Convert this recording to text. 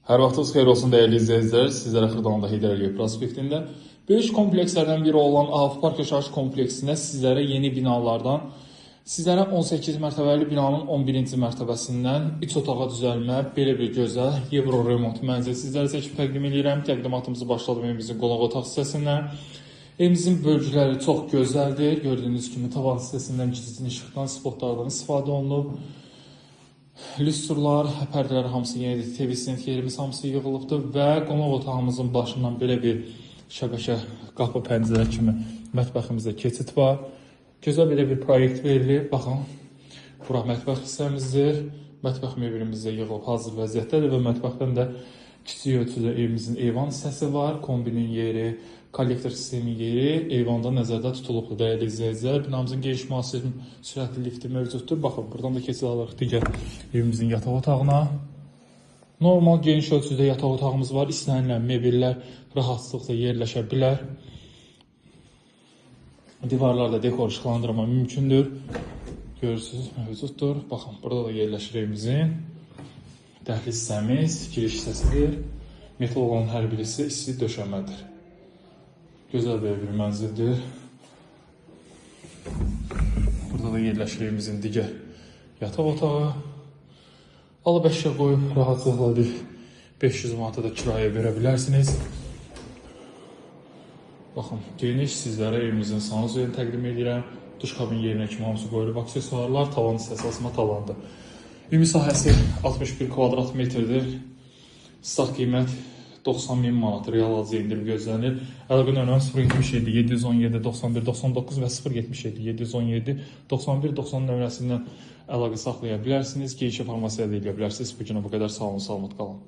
Hər vaxtınız xeyir olsun dəyərli izləyicilər. Sizlərə Xırdalanında Heydər Əliyev prospektində böyük komplekslərdən biri olan Avtopark yaşayış kompleksində sizlərə yeni binalardan, sizlərə 18 mərtəbəli binanın 11-ci mərtəbəsindən 3 otağa düzəlmə, belə bir gözəl Euro remont mənzil sizlərə çəkib təqdim edirəm. Təqdimatımızı başladım evimizin qonaq otaq hissəsindən. Evimizin bölgüləri çox gözəldir. Gördüyünüz kimi tavan hissəsindən gizlin işıqdan, spotlardan istifadə olunub. Lüstrlar, pərdələr hamısı yenidir, TV sinif yerimiz hamısı yığılıbdır və qonaq otağımızın başından belə bir şəbəkə qapı pəncərə kimi mətbəximizdə keçid var. Gözəl belə bir proyekt verilir. Baxın, bura mətbəx hissəmizdir. Mətbəx mebelimiz də yığılıb hazır vəziyyətdədir və mətbəxdən də kiçik ölçüdə evimizin eyvan hissəsi var. Kombinin yeri, kollektor sistemin yeri eyvanda nəzərdə tutulubdur dəyərli izləyicilər. Binamızın geniş müasir sürətli lifti mövcuddur. Baxın, buradan da keçid alırıq digər evimizin yataq otağına. Normal geniş ölçüdə yataq otağımız var. İstənilən mebellər rahatlıqla yerləşə bilər. Divarlarda dekor işıqlandırma mümkündür. Görürsünüz, mövcuddur. Baxın, burada da yerləşir evimizin dəhliz hissəmiz, giriş hissəsidir. Metal olan hər birisi isti döşəmədir. Gözəl bir mənzildir. Burada da yerləşir evimizin digər yataq otağı. Alıb əşya qoyub rahatlıqla bir 500 manata da kirayə verə bilərsiniz. Baxın, geniş sizlərə evimizin sanuzelini təqdim edirəm. Duş kabin yerinə kimi hamısı qoyulub aksesuarlar, tavan hissəsi asma tavandır. Ümumi sahəsi 61 kvadrat metrdir. Start qiymət 90.000 manat real alıcı indirib gözlənir. Əlaqə nömrəm 077 717 91 99 və 077 717 91 90 nömrəsindən əlaqə saxlaya bilərsiniz. Geniş informasiya əldə edə bilərsiniz. Bu günə bu qədər. Sağ olun, salamat qalın.